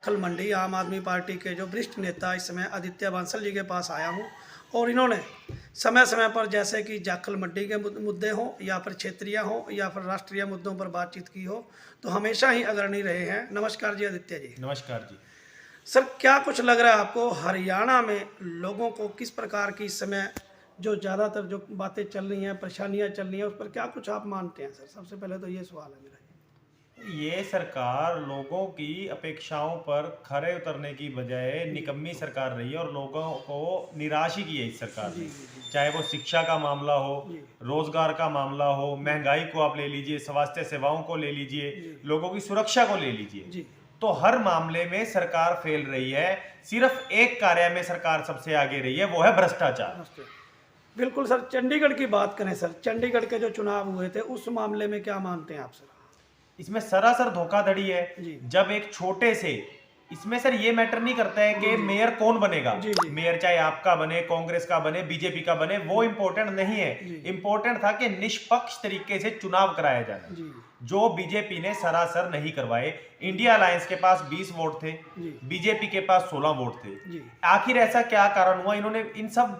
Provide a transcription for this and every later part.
जाखल मंडी आम आदमी पार्टी के जो वरिष्ठ नेता इस समय आदित्य बांसल जी के पास आया हूँ और इन्होंने समय समय पर जैसे कि जाखल मंडी के मुद्दे हों या फिर क्षेत्रीय हों या फिर राष्ट्रीय मुद्दों पर बातचीत की हो तो हमेशा ही अग्रणी रहे हैं। नमस्कार जी आदित्य जी। नमस्कार जी। सर, क्या कुछ लग रहा है आपको हरियाणा में लोगों को किस प्रकार की इस समय जो ज़्यादातर जो बातें चल रही हैं, परेशानियां चल रही हैं, उस पर क्या कुछ आप मानते हैं? सर, सबसे पहले तो ये सवाल है मेरा। ये सरकार लोगों की अपेक्षाओं पर खरे उतरने की बजाय निकम्मी सरकार रही है और लोगों को निराश ही की है इस सरकार जी ने। जी जी चाहे वो शिक्षा का मामला हो, जी रोजगार का मामला हो, महंगाई को आप ले लीजिए, स्वास्थ्य सेवाओं को ले लीजिए, जी लोगों की सुरक्षा को ले लीजिए, जी तो हर मामले में सरकार फेल रही है। सिर्फ एक कार्य में सरकार सबसे आगे रही है, वो है भ्रष्टाचार। नमस्ते। बिल्कुल सर, चंडीगढ़ की बात करें सर, चंडीगढ़ के जो चुनाव हुए थे उस मामले में क्या मानते हैं आप सर? इसमें सरासर धोखाधड़ी है। जी जब एक छोटे से, इसमें सर ये मैटर नहीं करता है कि मेयर कौन बनेगा, जी जी मेयर चाहे आपका बने, कांग्रेस का बने, बीजेपी का बने, वो इंपॉर्टेंट नहीं है। जी इंपॉर्टेंट था कि निष्पक्ष तरीके से चुनाव कराया जाए, जी जो बीजेपी ने सरासर नहीं करवाए। इंडिया अलायंस के पास 20 वोट थे, जी बीजेपी के पास 16 वोट थे। जी आखिर ऐसा क्या कारण हुआ? इन्होंने इन सब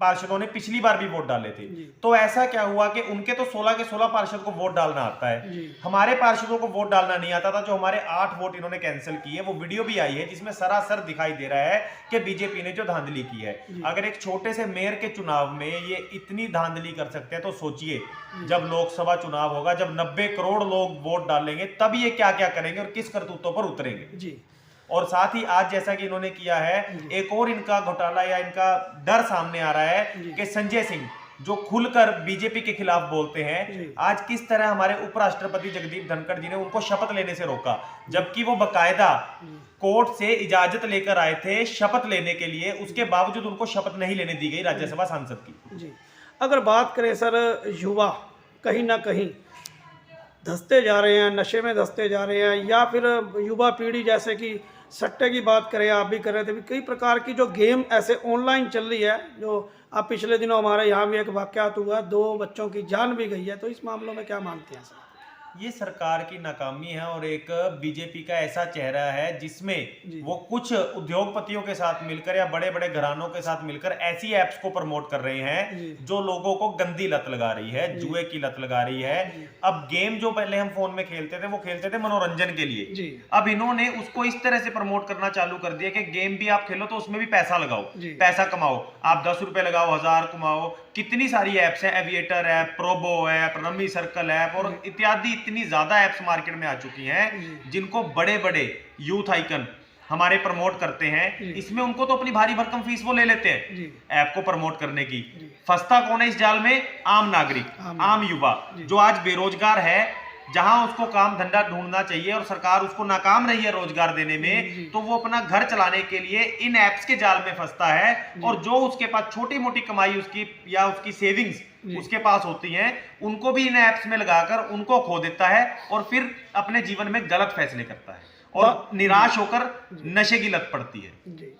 पार्षदों ने पिछली बार भी वोट डाले थे, जी तो ऐसा क्या हुआ कि उनके तो 16 के 16 पार्षद को वोट डालना आता है, जी हमारे पार्षदों को वोट डालना नहीं आता था। जो हमारे 8 वोट इन्होंने कैंसिल किए, वो वीडियो भी आई है जिसमें सरासर दिखाई दे रहा है कि बीजेपी ने जो धांधली की है। जी अगर एक छोटे से मेयर के चुनाव में ये इतनी धांधली कर सकते हैं, तो सोचिए जब लोकसभा चुनाव होगा, जब 90 करोड़ लोग वोट डालेंगे, तब ये क्या क्या करेंगे और किस करतूतों पर उतरेंगे। जी और साथ ही आज जैसा कि इन्होंने किया है, एक और इनका घोटाला या इनका डर सामने आ रहा है कि संजय सिंह जो खुलकर बीजेपी के खिलाफ बोलते हैं, आज किस तरह हमारे उपराष्ट्रपति जगदीप धनखड़ जी ने उनको शपथ लेने से रोका, जबकि वो बकायदा कोर्ट से इजाजत लेकर आए थे शपथ लेने के लिए, उसके बावजूद उनको शपथ नहीं लेने दी गई राज्यसभा सांसद की। जी। अगर बात करें सर, युवा कहीं ना कहीं धंसते जा रहे हैं, नशे में धंसते जा रहे हैं, या फिर युवा पीढ़ी जैसे कि सट्टे की बात करें, आप भी कर रहे थे, कई प्रकार की जो गेम ऐसे ऑनलाइन चल रही है, जो आप पिछले दिनों हमारे यहाँ भी एक वाकयात हुआ, 2 बच्चों की जान भी गई है, तो इस मामलों में क्या मानते हैं सर? ये सरकार की नाकामी है और एक बीजेपी का ऐसा चेहरा है जिसमें वो कुछ उद्योगपतियों के साथ मिलकर या बड़े बड़े घरानों के साथ मिलकर ऐसी एप्स को प्रमोट कर रहे हैं जो लोगों को गंदी लत लगा रही है, जुए की लत लगा रही है। अब गेम जो पहले हम फोन में खेलते थे, वो खेलते थे मनोरंजन के लिए, अब इन्होंने उसको इस तरह से प्रमोट करना चालू कर दिया कि गेम भी आप खेलो तो उसमें भी पैसा लगाओ, पैसा कमाओ, आप 10 रुपए लगाओ, 1000 कमाओ। कितनी सारी एप्स हैं, aviator app, Probo app, rummy circle app और इत्यादि, इतनी ज्यादा एप्स मार्केट में आ चुकी हैं जिनको बड़े बड़े यूथ आइकन हमारे प्रमोट करते हैं। इसमें उनको तो अपनी भारी भरकम फीस वो ले लेते हैं ऐप को प्रमोट करने की। फंसता कौन है इस जाल में? आम नागरिक, आम युवा जो आज बेरोजगार है, जहां उसको काम धंधा ढूंढना चाहिए और सरकार उसको नाकाम रही है रोजगार देने में, तो वो अपना घर चलाने के लिए इन एप्स के जाल में फंसता है और जो उसके पास छोटी मोटी कमाई उसकी या उसकी सेविंग्स उसके पास होती हैं, उनको भी इन एप्स में लगाकर उनको खो देता है और फिर अपने जीवन में गलत फैसले करता है और निराश होकर नशे की लत पड़ती है। जी।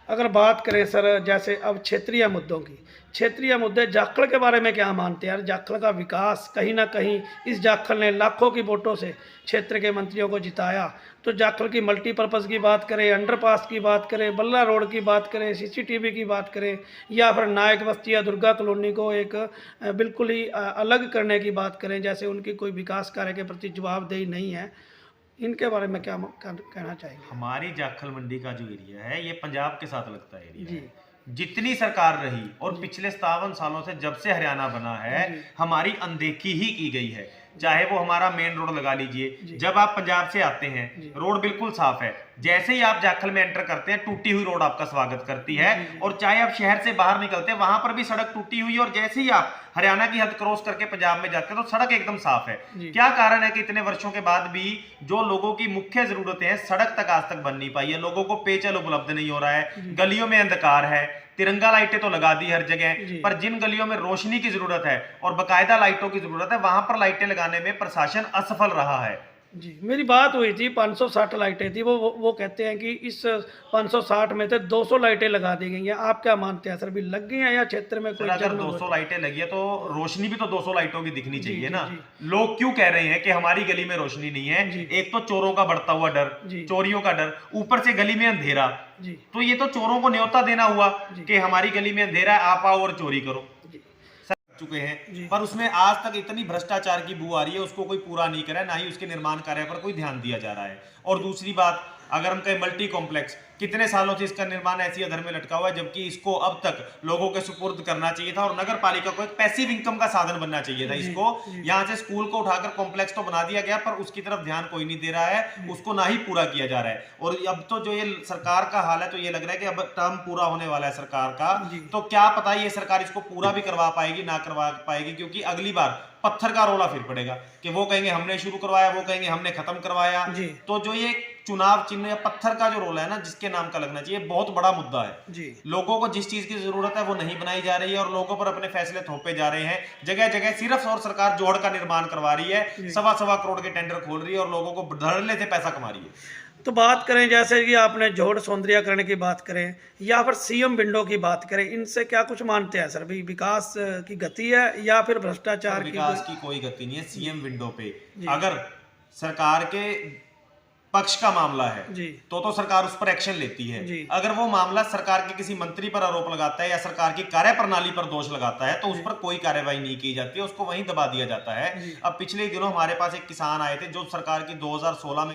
अगर बात करें सर, जैसे अब क्षेत्रीय मुद्दों की, क्षेत्रीय मुद्दे, जाखल के बारे में क्या मानते हैं? यार, जाखल का विकास कहीं ना कहीं, इस जाखल ने लाखों की वोटों से क्षेत्र के मंत्रियों को जिताया, तो जाखल की मल्टीपर्पज़ की बात करें, अंडरपास की बात करें, बल्ला रोड की बात करें, सीसीटीवी की बात करें, या फिर नायक बस्ती या दुर्गा कॉलोनी को एक बिल्कुल ही अलग करने की बात करें, जैसे उनकी कोई विकास कार्य के प्रति जवाबदेही नहीं है, इनके बारे में क्या कहना चाहेंगे? हमारी जाखल मंडी का जो एरिया है, ये पंजाब के साथ लगता है एरिया है। जितनी सरकार रही और पिछले 57 सालों से जब से हरियाणा बना है, हमारी अनदेखी ही की गई है। चाहे वो हमारा मेन रोड लगा लीजिए, जब आप पंजाब से आते हैं रोड बिल्कुल साफ है, जैसे ही आप जाखल में एंटर करते हैं टूटी हुई रोड आपका स्वागत करती है, और चाहे आप शहर से बाहर निकलते हैं वहां पर भी सड़क टूटी हुई है, और जैसे ही आप हरियाणा की हद क्रॉस करके पंजाब में जाते हैं तो सड़क एकदम साफ है। क्या कारण है कि इतने वर्षों के बाद भी जो लोगों की मुख्य जरूरतें हैं, सड़क तक आज तक बन नहीं पाई है, लोगों को पेयजल उपलब्ध नहीं हो रहा है, गलियों में अंधकार है, तिरंगा लाइटें तो लगा दी हर जगह, पर जिन गलियों में रोशनी की जरूरत है और बकायदा लाइटों की जरूरत है, वहां पर लाइटें लगाने में प्रशासन असफल रहा है। जी, मेरी बात हुई थी 560 लाइटें थी, वो कहते हैं कि इस 560 में से 200 लाइटें लगा दी गई हैं। आप क्या मानते हैं सर, भी लग गई हैं या क्षेत्र में सर कोई अगर जन 200 लाइटें लगी है तो रोशनी भी तो 200 लाइटों की दिखनी जी, चाहिए जी, ना। जी। लोग क्यों कह रहे हैं कि हमारी गली में रोशनी नहीं है? जी। एक तो चोरों का बढ़ता हुआ डर, जी। चोरियों का डर, ऊपर से गली में अंधेरा। जी, तो ये तो चोरों को न्योता देना हुआ जी। कि हमारी गली में अंधेरा है, आप आओ और चोरी करो। जी, चुके हैं, जी। पर उसमें आज तक इतनी भ्रष्टाचार की बू आ रही है, उसको कोई पूरा नहीं करा है, ना ही उसके निर्माण कार्य पर कोई ध्यान दिया जा रहा है। और दूसरी बात, अगर हम कहें मल्टी कॉम्प्लेक्स, कितने सालों से इसका निर्माण ऐसी अधर में लटका हुआ है, जबकि इसको अब तक लोगों के सुपुर्द करना चाहिए था और नगर पालिका को एक पैसिव इनकम का साधन बनना चाहिए था। जी, इसको जी। यहाँ से स्कूल को उठाकर कॉम्प्लेक्स तो बना दिया गया, पर उसकी तरफ ध्यान कोई नहीं दे रहा है, उसको ना ही पूरा किया जा रहा है। और अब तो जो ये सरकार का हाल है, तो ये लग रहा है कि अब टर्म पूरा होने वाला है सरकार का, जी। तो क्या पता ये सरकार इसको पूरा भी करवा पाएगी ना करवा पाएगी, क्योंकि अगली बार पत्थर का रोला फिर पड़ेगा कि वो कहेंगे हमने शुरू करवाया, वो कहेंगे हमने खत्म करवाया। जी। तो जो ये चुनाव चिन्ह या पत्थर का जो रोला है ना, जिसके नाम का लगना चाहिए, बहुत बड़ा मुद्दा है। जी। लोगों को जिस चीज की जरूरत है वो नहीं बनाई जा रही है और लोगों पर अपने फैसले थोपे जा रहे हैं। जगह जगह सिर्फ और सरकार जोड़ का निर्माण करवा रही है, जी। 1.25 करोड़ के टेंडर खोल रही है और लोगों को धड़ल्ले से पैसा कमा रही है। तो बात करें जैसे कि आपने जोड़ सौंदर्यीकरण की बात करें या फिर सीएम विंडो की बात करें, इनसे क्या कुछ मानते हैं सर, भी विकास की गति है या फिर भ्रष्टाचार की? विकास की कोई गति नहीं है सीएम विंडो पे। जी। अगर सरकार के पक्ष का मामला है जी। तो सरकार उस पर एक्शन लेती है। जी। अगर वो मामला सरकार के किसी मंत्री पर आरोप लगाता है या सरकार की कार्यप्रणाली पर दोष लगाता है, तो उस पर कोई कार्रवाई नहीं की जाती है, उसको वहीं दबा दिया जाता है। जी। अब पिछले दिनों हमारे पास एक किसान आए थे जो सरकार की 2016 में